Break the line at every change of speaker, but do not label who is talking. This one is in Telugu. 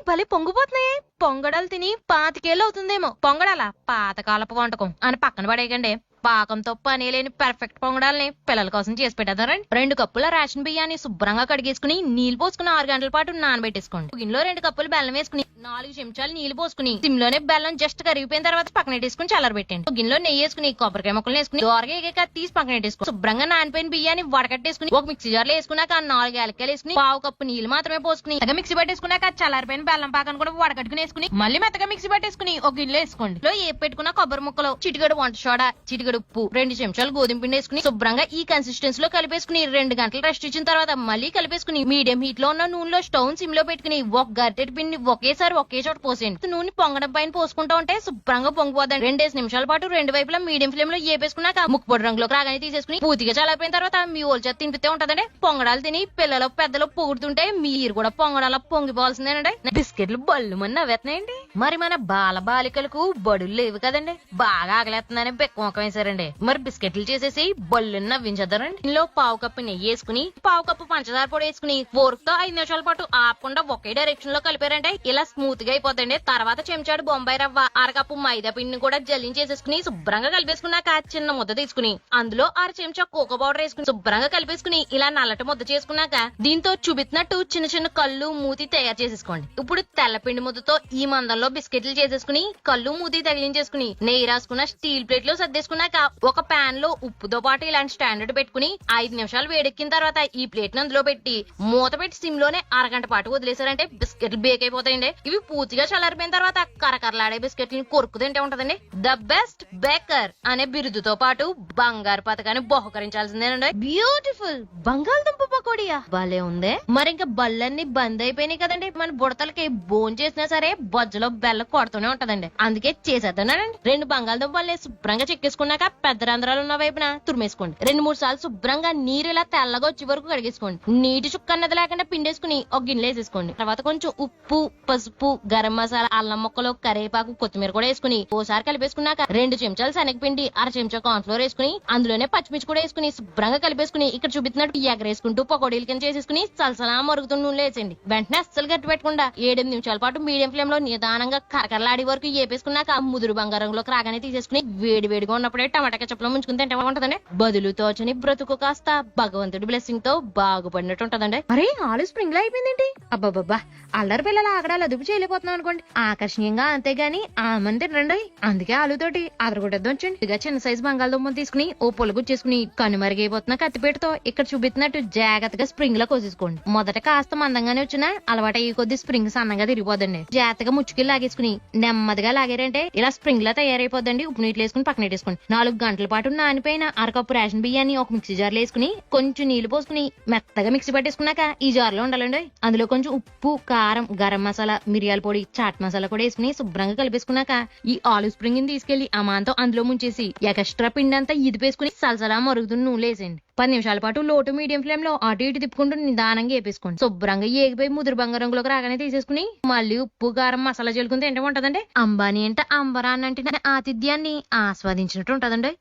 భలే పొంగిపోతున్నాయి. పొంగడాలు తిని 25 అవుతుందేమో. పొంగడాల పాతకాలపు వంటకం అని పక్కన పడేయకండి. పాకంతో పని లేని పెర్ఫెక్ట్ పొంగడాలని పిల్లల కోసం చేసి పెట్టేదారండి. 2 కప్పుల రేషన్ బియ్యాన్ని శుభ్రంగా కడిగేసుకుని నీళ్లు పోసుకుని 6 గంటల పాటు నానబెట్టేసుకోండి. గిన్నెలో 2 కప్పులు బెల్లం వేసుకుని 4 చెంచాలు నీళ్లు పోసుకుని సిమ్లోనే బెల్లం జస్ట్ కరిగిపోయిన తర్వాత పక్కన పెట్టేసుకుని చల్లారబెట్టండి. గిన్నెలో నెయ్యి వేసుకుని కొబ్బరికాయ ముక్కలు వేసుకుని దోరగా ఎగాక తీసి పక్కన పెట్టేసుకుని శుభ్రంగా నానిపోయిన బియ్యాన్ని వడకట్టేసుకుని ఒక మిక్సీ జార్లో వేసుకున్నాక 4 యాలక్కాయలు వేసుకుని 1/2 కప్పు నీళ్లు మాత్రమే పోసుకుని మిక్సీ పట్టేసుకున్నాక చల్లారిపోయిన బెల్లం పాకాన్ని కూడా వడకట్టుకుని వేసుకుని మళ్ళీ మెత్తగా మిక్సీ పట్టేసుకుని ఒక గిన్నెలో వేసుకోండి. ఏ పెట్టుకున్న కొబ్బరి ముక్కలు, చిటికెడు వంట సోడా, చిటికెడు ఉప్పు, 2 చెంచాలు గోధుమ పిండి వేసుకుని శుభ్రంగా ఈ కన్సిస్టెన్సీ లో కలిపేసుకుని 2 గంటలు రెస్ట్ ఇచ్చిన తర్వాత మళ్ళీ కలిపేసుకుని మీడియం హీట్ లో ఉన్న నూనెలో స్టవ్ సిమ్ లో పెట్టుకుని ఒక గరిటెడు పిండి ఒకేసారి ఒకే చోట పోసేయండి. నూనె పొంగడం పైన పోసుకుంటా ఉంటే శుభ్రంగా పొంగిపోదండి. 2 నిమిషాల పాటు 2 వైపులా మీడియం ఫ్లేమ్ లో ఏపేసుకున్నాక ముక్కుపొడి రంగులోకి రాగానే తీసేసుకుని పూర్తిగా చల్లారిపోయిన తర్వాత మీ ఓల్ చేత తింపితే ఉంటదండి. పొంగడాలు తిని పిల్లలు పెద్దలు పొగుడుతుంటే మీరు కూడా పొంగడాల పొంగిపోవాల్సిందేనండి. బిస్కెట్లు బళ్ళు మని నవ్వేస్తున్నాయండి. మరి మన బాల బాలికలకు బడులు లేవు కదండి. బాగా ఆకలేస్తుందని బెక్కమొక్క వేసారండి. మరి బిస్కెట్లు చేసేసి బళ్ళు నవ్వించేద్దారండి. ఇందులో 1/2 కప్పు నెయ్యి వేసుకుని 1/2 కప్పు పంచదార పొడి వేసుకుని ఫోర్క్ తో 5 నిమిషాల పాటు ఆపకుండా ఒకే డైరెక్షన్ లో కలిపారంటే ఇలా స్మూత్ గా అయిపోతండి. తర్వాత చెంచాడు బొంబాయి రవ్వ, 1/2 కప్పు మైదా పిండిని కూడా జల్లించేసేసుకుని శుభ్రంగా కలిపేసుకున్నాక చిన్న ముద్ద తీసుకుని అందులో 1/2 చెంచా కోకో పౌడర్ వేసుకుని శుభ్రంగా కలిపేసుకుని ఇలా నల్లటి ముద్ద చేసుకున్నాక దీంతో చూపిస్తున్నట్టు చిన్న చిన్న కళ్ళు మూతి తయారు చేసేసుకోండి. ఇప్పుడు తెల్లపిండి ముద్దతో ఈ మందంలో బిస్కెట్లు చేసేసుకుని కళ్ళు మూతి తగిలించేసుకుని నెయ్యి రాసుకున్న స్టీల్ ప్లేట్ లో సర్దేసుకున్నాక ఒక పాన్ లో ఉప్పుతో పాటు ఇలాంటి స్టాండర్డ్ పెట్టుకుని 5 నిమిషాలు వేడెక్కిన తర్వాత ఈ ప్లేట్ ని అందులో పెట్టి మూత పెట్టి సిమ్ లోనే 1 గంట పాటు వదిలేసారంటే బిస్కెట్లు బేక్ అయిపోతాయండి. ఇవి పూర్తిగా చల్లారిపోయిన తర్వాత కరకరలాడే బిస్కెట్లను కొరుకు తింటే ఉంటదండి. ద బెస్ట్ బేకర్ అనే బిరుదుతో పాటు బంగారు పథకాన్ని బహుకరించాల్సిందేనండి. బ్యూటిఫుల్ బంగాళదుంప పకోడియా భలే ఉందే. మరి ఇంకా బళ్ళన్నీ బంద్ అయిపోయినాయి కదండి. మన బుడతలకి బోన్ చేసినా సరే బొజ్జలో బెల్లం కొడుతూనే ఉంటదండి. అందుకే చేసేద్దానండి. 2 బంగాళదుంపల్ని శుభ్రంగా చెక్కేసుకున్నాక పెద్ద రంధ్రాలు ఉన్న వైపున తురిమేసుకోండి. 2-3 సార్లు శుభ్రంగా నీరు ఇలా తెల్లగా వచ్చే వరకు కడిగేసుకోండి. నీటి చుక్క అన్నది లేకుండా పిండేసుకుని ఒక గిన్నెలో వేసేసుకోండి. తర్వాత కొంచెం ఉప్పు, పసుపు, గరం మసాలా, అల్లం ముక్కలు, కరివేపాకు, కొత్తిమీర కూడా వేసుకుని ఓసారి కలిపేసుకున్నాక 2 చెంచాలు శనగపిండి, 1/2 చెంచా కార్న్ ఫ్లోర్ వేసుకుని అందులోనే పచ్చిమిర్చి కూడా వేసుకుని శుభ్రంగా కలిపేసుకుని ఇక్కడ చూపిస్తున్నట్టు ఎగరేసుకుంటూ పకోడీల కింద చేసేసుకుని సలసలా మరుగుతున్న నూనెలో వేసేయండి. వెంటనే అస్సలు గట్టి పెట్టకుండా 7-8 నిమిషాల పాటు మీడియం ఫ్లేమ్ లో నిదానంగా కరకరలాడి వరకు వేపేసుకున్నాక ముదురు బంగారంలోకి రాగానే తీసేసుకుని వేడి వేడిగా ఉన్నప్పుడే టమాటా కెచప్ లో ముంచుకుని తింటే ఉంటదండి. బదులు తోచని బ్రతుకు కాస్త భగవంతుడి బ్లెస్సింగ్ తో బాగుపడినట్టు ఉంటదండి. మరి ఆలు స్ప్రింగ్ లో అయిపోయిందేంటి? అబ్బాబ్బా అల్లరి పిల్లల ఆగడాలు అదుపు చేయలేకపోతున్నాం అనుకోండి. ఆకర్షణీయంగా అంతేగాని ఆ మంది రండి. అందుకే ఆలుతోటి అదరగొట్టేద్దాంచండి. ఇక చిన్న సైజు బంగాళదుంపలు తీసుకుని ఓ పొలుగుచ్చేసుకుని కనుమరిగైపోతున్న కత్తిపేటతో ఇక్కడ చూపిస్తున్నట్టు జాగ్రత్తగా స్ప్రింగ్ లో కోసేసుకోండి. మొదట కాస్త మందంగానే వచ్చినా అలవాటు అయ్యి కొద్ది స్ప్రింగ్ సన్నగా తిరిగిపోదండి. జాగ్రత్తగా ముచ్చుకి లాగేసుకుని నెమ్మదిగా లాగారంటే ఇలా స్ప్రింగ్ లా తయారైపోద్దండి. ఉప్పు నీళ్ళు వేసుకుని పక్కన పెట్టేసుకోండి. 4 గంటల పాటు నానిపోయిన 1/2 కప్పు రేషన్ బియ్యాన్ని ఒక మిక్సీ జార్లో వేసుకుని కొంచెం నీళ్లు పోసుకుని మెత్తగా మిక్సీ పట్టేసుకున్నాక ఈ జార్లో ఉండాలండి. అందులో కొంచెం ఉప్పు, కారం, గరం మసాలా, మిరియాల పొడి, చాట్ మసాలా కూడా వేసుకుని శుభ్రంగా కలిపేసుకున్నాక ఈ ఆలు స్ప్రింగ్ ని తీసుకెళ్లి అమాంతం అందులో ముంచేసి ఎక్స్ట్రా పిండి అంతా ఇదిపేసుకుని సలసలా మరుగుతున్న నూనె వేసేయండి. 10 నిమిషాల పాటు లోటు మీడియం ఫ్లేమ్ లో అటు ఇటు తిప్పుకుంటూ నిదానంగా వేపేసుకోండి. శుభ్రంగా ఏగిపోయి ముదురు బంగారంలోకి రాగానే తీసేసుకుని మళ్ళీ ఉప్పు, కారం, మసాలా జల్లుకుని తింటే ఉంటదండి. అంబానీ అంటే అంబరాన్ని అంటే ఆతిథ్యాన్ని ఆస్వాదించినట్టు ఉంటదండి.